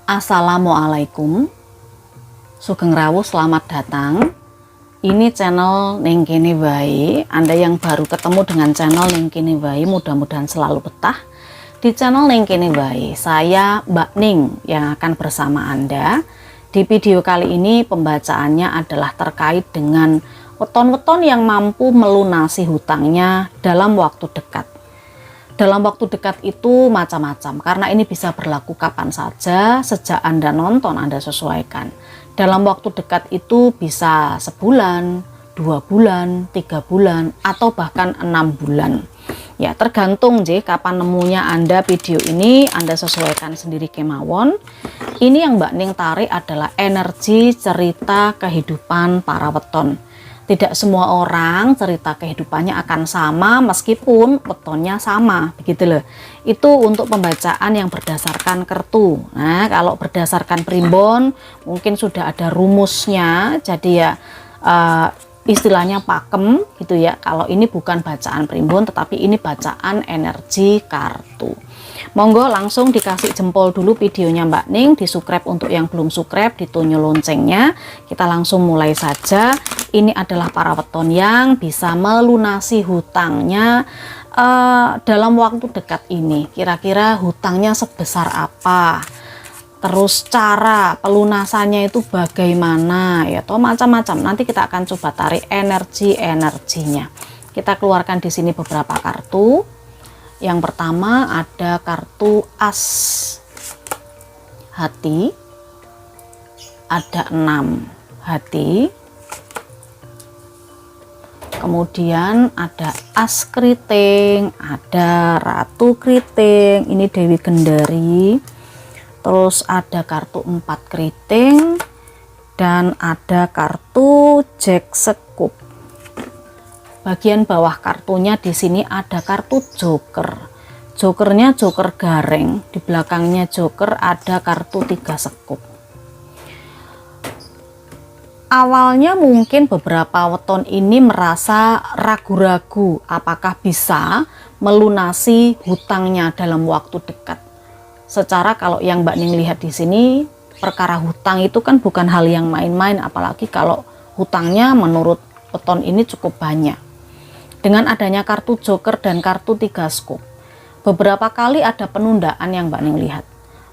Assalamualaikum, Sugeng Rawuh, selamat datang. Ini channel Ning Kene Wae. Anda yang baru ketemu dengan channel Ning Kene Wae, mudah-mudahan selalu betah di channel Ning Kene Wae. Saya Mbak Ning yang akan bersama Anda. Di video kali ini pembacaannya adalah terkait dengan weton-weton yang mampu melunasi hutangnya dalam waktu dekat. Dalam waktu dekat itu macam-macam, karena ini bisa berlaku kapan saja, sejak Anda nonton Anda sesuaikan. Dalam waktu dekat itu bisa sebulan, 2 bulan, 3 bulan, atau bahkan 6 bulan. Ya, tergantung kapan nemunya Anda video ini, Anda sesuaikan sendiri kemawon. Ini yang Mbak Ning tarik adalah energi cerita kehidupan para weton. Tidak semua orang cerita kehidupannya akan sama meskipun wetonnya sama, begitu loh. Itu untuk pembacaan yang berdasarkan kertu. Nah, kalau berdasarkan primbon mungkin sudah ada rumusnya, jadi ya istilahnya pakem gitu ya. Kalau ini bukan bacaan primbon tetapi ini bacaan energi kartu. Monggo langsung dikasih jempol dulu videonya Mbak Ning, di subscribe untuk yang belum subscribe, ditunjuk loncengnya. Kita langsung mulai saja. Ini adalah para weton yang bisa melunasi hutangnya dalam waktu dekat ini. Kira-kira hutangnya sebesar apa? Terus cara pelunasannya itu bagaimana? Ya, toh macam-macam. Nanti kita akan coba tarik energinya. Kita keluarkan di sini beberapa kartu. Yang pertama ada kartu as hati, ada 6 hati, kemudian ada as keriting, ada ratu keriting, ini Dewi Gendari, terus ada kartu 4 keriting, dan ada kartu Jack Sekup. Bagian bawah kartunya di sini ada kartu joker. Jokernya joker gareng, di belakangnya joker ada kartu 3 sekup. Awalnya mungkin beberapa weton ini merasa ragu-ragu apakah bisa melunasi hutangnya dalam waktu dekat. Secara kalau yang Mbak Ning lihat di sini, perkara hutang itu kan bukan hal yang main-main, apalagi kalau hutangnya menurut weton ini cukup banyak. Dengan adanya kartu joker dan kartu 3 sekup, beberapa kali ada penundaan yang Mbak Ning lihat.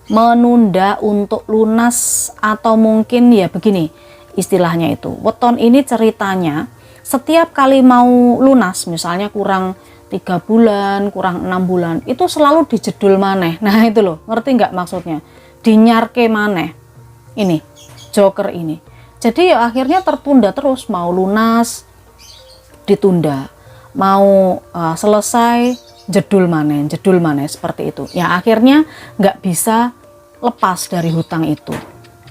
Menunda untuk lunas, atau mungkin ya begini istilahnya itu. Weton ini ceritanya setiap kali mau lunas, misalnya kurang 3 bulan, kurang 6 bulan, itu selalu dijedul maneh. Nah itu loh, ngerti nggak maksudnya? Dinyarke maneh. Ini, joker ini. Jadi ya akhirnya tertunda terus, mau lunas, ditunda. Mau selesai jedul maneh seperti itu ya, akhirnya nggak bisa lepas dari hutang itu.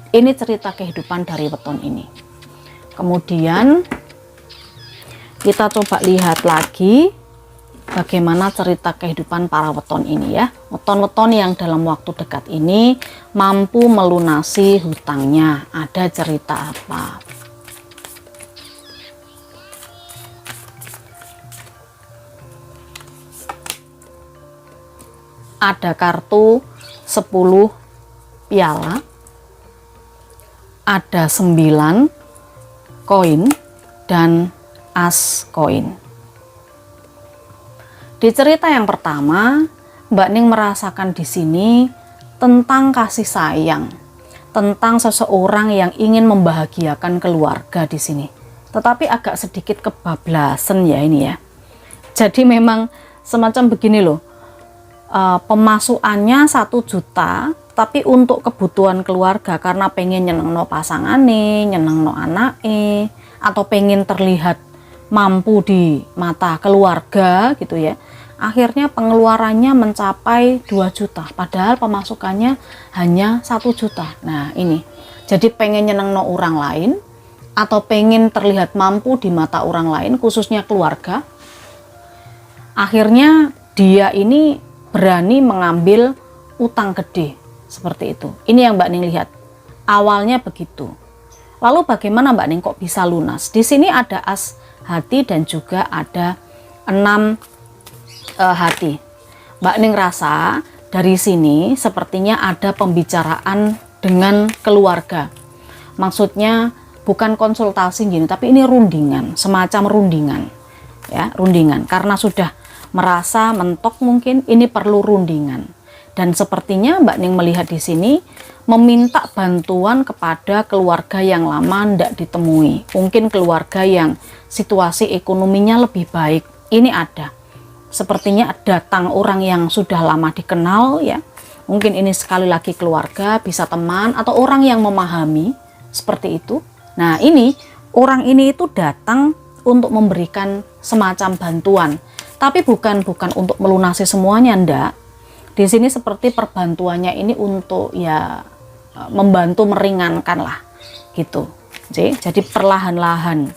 Ini cerita kehidupan dari weton ini. Kemudian kita coba lihat lagi bagaimana cerita kehidupan para weton ini ya, weton-weton yang dalam waktu dekat ini mampu melunasi hutangnya. Ada cerita apa? Ada kartu 10 piala, ada 9 koin, dan as koin. Di cerita yang pertama, Mbak Ning merasakan di sini tentang kasih sayang, tentang seseorang yang ingin membahagiakan keluarga di sini. Tetapi agak sedikit kebablasan ya ini ya. Jadi memang semacam begini loh. Pemasukannya 1 juta, tapi untuk kebutuhan keluarga, karena pengen nyenengno pasangane, nyenengno anake, atau pengen terlihat mampu di mata keluarga gitu ya, akhirnya pengeluarannya mencapai 2 juta, padahal pemasukannya hanya 1 juta. Nah ini, jadi pengen nyenengno orang lain, atau pengen terlihat mampu di mata orang lain, khususnya keluarga, akhirnya dia ini berani mengambil utang gede seperti itu. Ini yang Mbak Ning lihat. Awalnya begitu. Lalu bagaimana Mbak Ning kok bisa lunas? Di sini ada as hati dan juga ada 6 hati. Mbak Ning rasa dari sini sepertinya ada pembicaraan dengan keluarga. Maksudnya bukan konsultasi gini, tapi ini rundingan, semacam rundingan ya, rundingan karena sudah merasa mentok, mungkin ini perlu rundingan. Dan sepertinya Mbak Ning melihat di sini meminta bantuan kepada keluarga yang lama tidak ditemui, mungkin keluarga yang situasi ekonominya lebih baik. Ini ada, sepertinya datang orang yang sudah lama dikenal ya, mungkin ini sekali lagi keluarga, bisa teman atau orang yang memahami seperti itu. Nah, ini orang ini itu datang untuk memberikan semacam bantuan, tapi bukan untuk melunasi semuanya, ndak. Di sini seperti perbantuannya ini untuk ya membantu meringankan lah gitu. Jadi perlahan-lahan.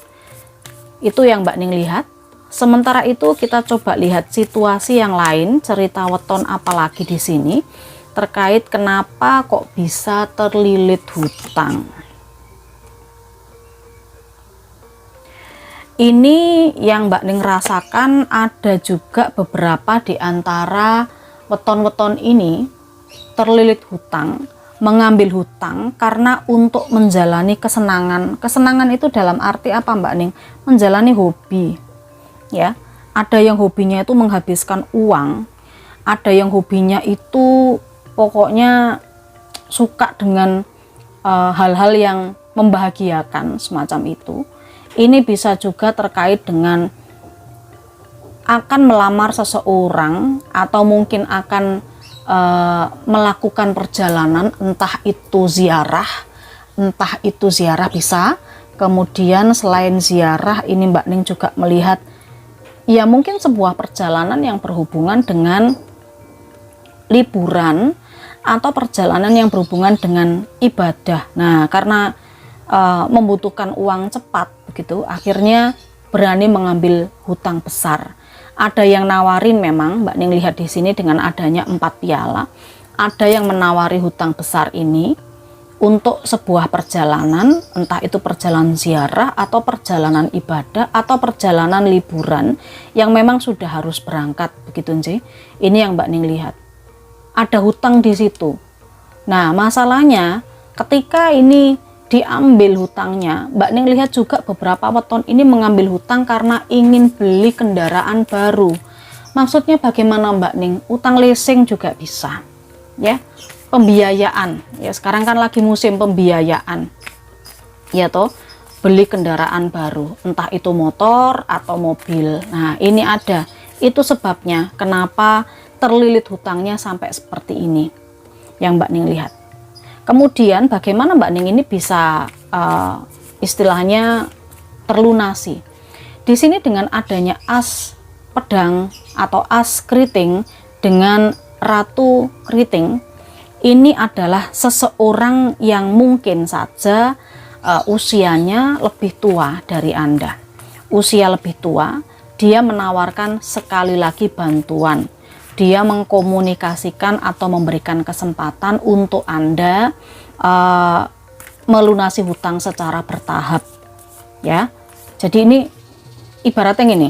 Itu yang Mbak Ning lihat. Sementara itu kita coba lihat situasi yang lain, cerita weton apalagi di sini terkait kenapa kok bisa terlilit hutang. Ini yang Mbak Ning rasakan, ada juga beberapa di antara weton-weton ini terlilit hutang, mengambil hutang karena untuk menjalani kesenangan. Kesenangan itu dalam arti apa Mbak Ning? Menjalani hobi ya. Ada yang hobinya itu menghabiskan uang, ada yang hobinya itu pokoknya suka dengan hal-hal yang membahagiakan semacam itu. Ini bisa juga terkait dengan akan melamar seseorang atau mungkin akan melakukan perjalanan, entah itu ziarah bisa. Kemudian selain ziarah ini Mbak Ning juga melihat ya mungkin sebuah perjalanan yang berhubungan dengan liburan atau perjalanan yang berhubungan dengan ibadah. Nah, karena membutuhkan uang cepat begitu, akhirnya berani mengambil hutang besar. Ada yang nawarin, memang Mbak Ning lihat di sini dengan adanya 4 piala, ada yang menawari hutang besar ini untuk sebuah perjalanan, entah itu perjalanan ziarah atau perjalanan ibadah atau perjalanan liburan yang memang sudah harus berangkat begitu nggih. Ini yang Mbak Ning lihat. Ada hutang di situ. Nah, masalahnya ketika ini diambil hutangnya, Mbak Ning lihat juga beberapa weton ini mengambil hutang karena ingin beli kendaraan baru. Maksudnya bagaimana Mbak Ning? Utang leasing juga bisa ya, pembiayaan ya, sekarang kan lagi musim pembiayaan ya toh, beli kendaraan baru, entah itu motor atau mobil. Nah, ini ada, itu sebabnya kenapa terlilit hutangnya sampai seperti ini yang Mbak Ning lihat. Kemudian bagaimana Mbak Ning ini bisa istilahnya terlunasi. Di sini dengan adanya as pedang atau as keriting dengan ratu keriting, ini adalah seseorang yang mungkin saja usianya lebih tua dari Anda. Usia lebih tua, dia menawarkan sekali lagi bantuan. Dia mengkomunikasikan atau memberikan kesempatan untuk Anda melunasi hutang secara bertahap ya. Jadi ini ibaratnya gini,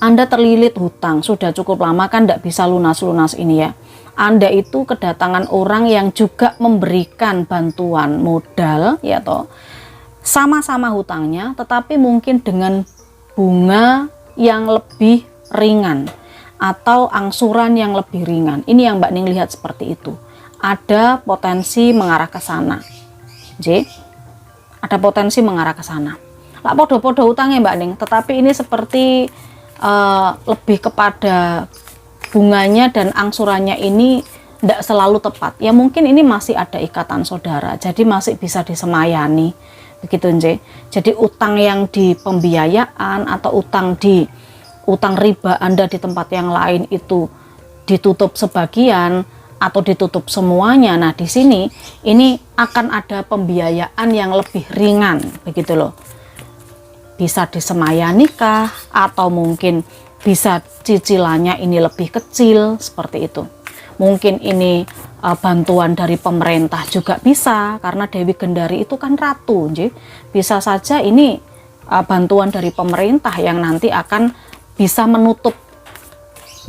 Anda terlilit hutang sudah cukup lama kan, tidak bisa lunas-lunas ini ya. Anda itu kedatangan orang yang juga memberikan bantuan modal ya toh, sama-sama hutangnya tetapi mungkin dengan bunga yang lebih ringan atau angsuran yang lebih ringan. Ini yang Mbak Ning lihat seperti itu. Ada potensi mengarah ke sana. Ada potensi mengarah ke sana. Lah podo-podo hutangnya Mbak Ning, tetapi ini seperti lebih kepada bunganya dan angsurannya ini tidak selalu tepat. Ya mungkin ini masih ada ikatan saudara, jadi masih bisa disemayani. Begitu nje. Jadi utang yang di pembiayaan atau utang riba Anda di tempat yang lain itu ditutup sebagian atau ditutup semuanya. Nah, di sini ini akan ada pembiayaan yang lebih ringan begitu loh. Bisa disemayani kah atau mungkin bisa cicilannya ini lebih kecil seperti itu. Mungkin ini bantuan dari pemerintah juga bisa, karena Dewi Gendari itu kan ratu, bisa saja ini bantuan dari pemerintah yang nanti akan bisa menutup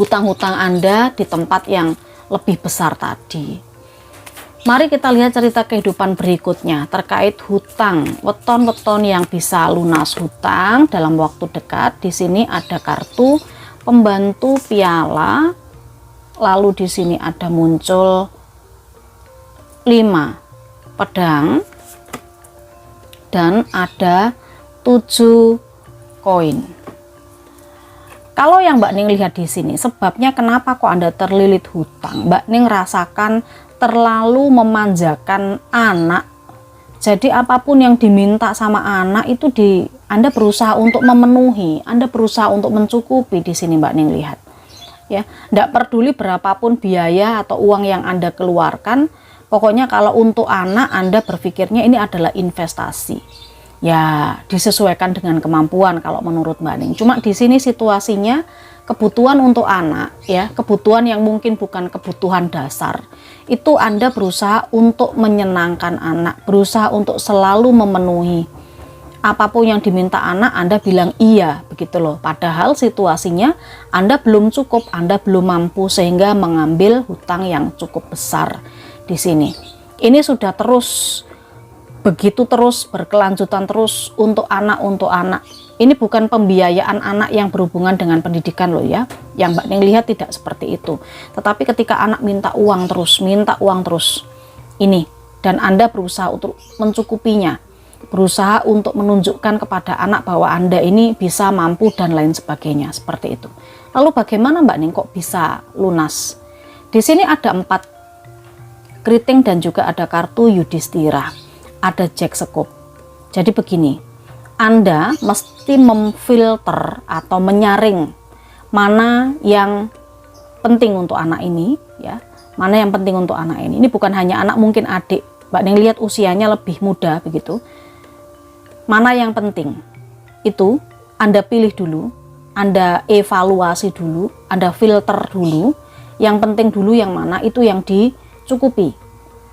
hutang-hutang Anda di tempat yang lebih besar tadi. Mari kita lihat cerita kehidupan berikutnya terkait hutang, weton-weton yang bisa lunas hutang dalam waktu dekat. Di sini ada kartu pembantu piala, lalu di sini ada muncul 5 pedang dan ada 7 koin. Kalau yang Mbak Ning lihat di sini, sebabnya kenapa kok Anda terlilit hutang? Mbak Ning rasakan terlalu memanjakan anak. Jadi apapun yang diminta sama anak itu Anda berusaha untuk memenuhi, Anda berusaha untuk mencukupi. Di sini Mbak Ning lihat. Ya, tidak peduli berapapun biaya atau uang yang Anda keluarkan, pokoknya kalau untuk anak Anda berpikirnya ini adalah investasi. Ya, disesuaikan dengan kemampuan kalau menurut Mbak Ning. Cuma di sini situasinya kebutuhan untuk anak, ya, kebutuhan yang mungkin bukan kebutuhan dasar, itu Anda berusaha untuk menyenangkan anak, berusaha untuk selalu memenuhi. Apapun yang diminta anak, Anda bilang iya, begitu loh. Padahal situasinya Anda belum cukup, Anda belum mampu, sehingga mengambil hutang yang cukup besar di sini. Ini sudah begitu terus, berkelanjutan terus untuk anak. Ini bukan pembiayaan anak yang berhubungan dengan pendidikan loh ya. Yang Mbak Ning lihat tidak seperti itu. Tetapi ketika anak minta uang terus, ini, dan Anda berusaha untuk mencukupinya, berusaha untuk menunjukkan kepada anak bahwa Anda ini bisa, mampu, dan lain sebagainya, seperti itu. Lalu bagaimana Mbak Ning kok bisa lunas? Di sini ada 4 keriting dan juga ada kartu Yudhistira, ada Jack Sekop. Jadi begini, Anda mesti memfilter atau menyaring mana yang penting untuk anak ini, ya, mana yang penting untuk anak ini. Ini bukan hanya anak, mungkin adik. Mbak Ning lihat usianya lebih muda begitu. Mana yang penting itu Anda pilih dulu, Anda evaluasi dulu, Anda filter dulu. Yang penting dulu yang mana, itu yang dicukupi.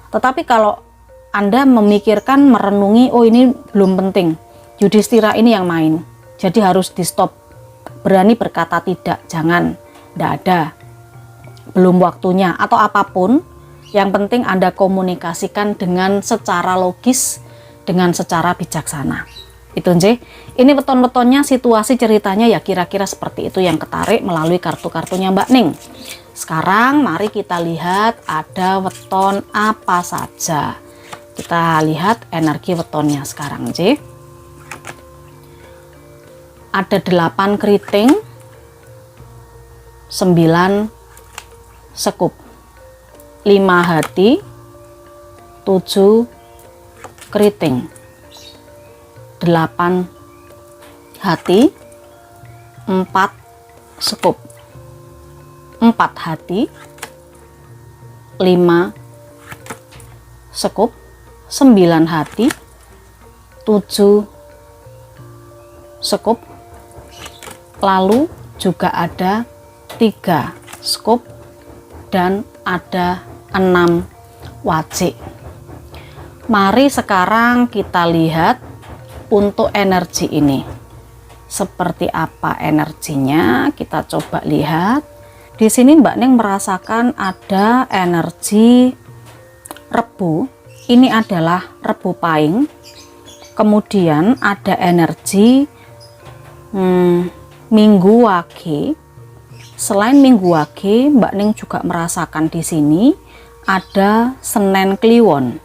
Tetapi kalau Anda memikirkan, merenungi, oh ini belum penting, Yudhistira ini yang main, jadi harus di stop. Berani berkata tidak, jangan, tidak ada, belum waktunya, atau apapun. Yang penting Anda komunikasikan dengan secara logis, dengan secara bijaksana. Itu nje. Ini weton-wetonnya, situasi ceritanya ya kira-kira seperti itu yang ketarik melalui kartu-kartunya Mbak Ning. Sekarang mari kita lihat ada weton apa saja. Kita lihat energi wetonnya sekarang nje. Ada 8 keriting, 9 sekop, 5 hati, 7 keriting, 8 hati, 4 sekop, 4 hati, 5 sekop, 9 hati, 7 sekop, lalu juga ada 3 sekop dan ada 6 wajik. Mari sekarang kita lihat untuk energi ini seperti apa energinya. Kita coba lihat di sini. Mbak Ning merasakan ada energi Rebu, ini adalah Rebu Pahing. Kemudian ada energi Minggu Wage. Selain Minggu Wage, Mbak Ning juga merasakan di sini ada Senen Kliwon.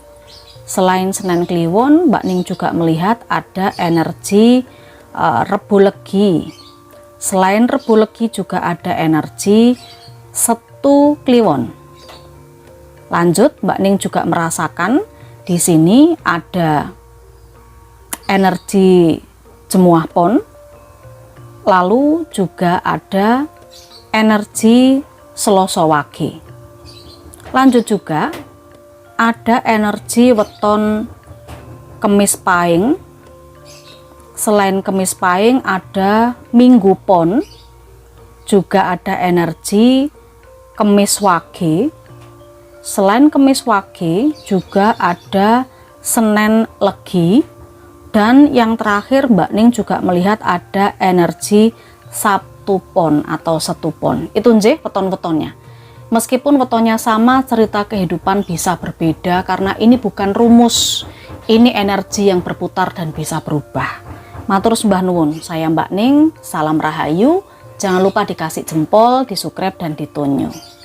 Selain Senen Kliwon, Mbak Ning juga melihat ada energi Rebu Legi. Selain Rebu Legi juga ada energi Setu Kliwon. Lanjut, Mbak Ning juga merasakan di sini ada energi Jemuah Pon. Lalu juga ada energi Seloso Wage. Lanjut juga ada energi weton Kemis Pahing. Selain Kemis Pahing ada Minggu Pon, juga ada energi Kemis Wage. Selain Kemis Wage juga ada Senen Legi. Dan yang terakhir Mbak Ning juga melihat ada energi Sabtu Pon atau Setu Pon. Itu nje weton-wetonnya. Meskipun wetonya sama, cerita kehidupan bisa berbeda karena ini bukan rumus. Ini energi yang berputar dan bisa berubah. Matur sembah nuwun, saya Mbak Ning, salam rahayu. Jangan lupa dikasih jempol, di subscribe dan ditunjuk.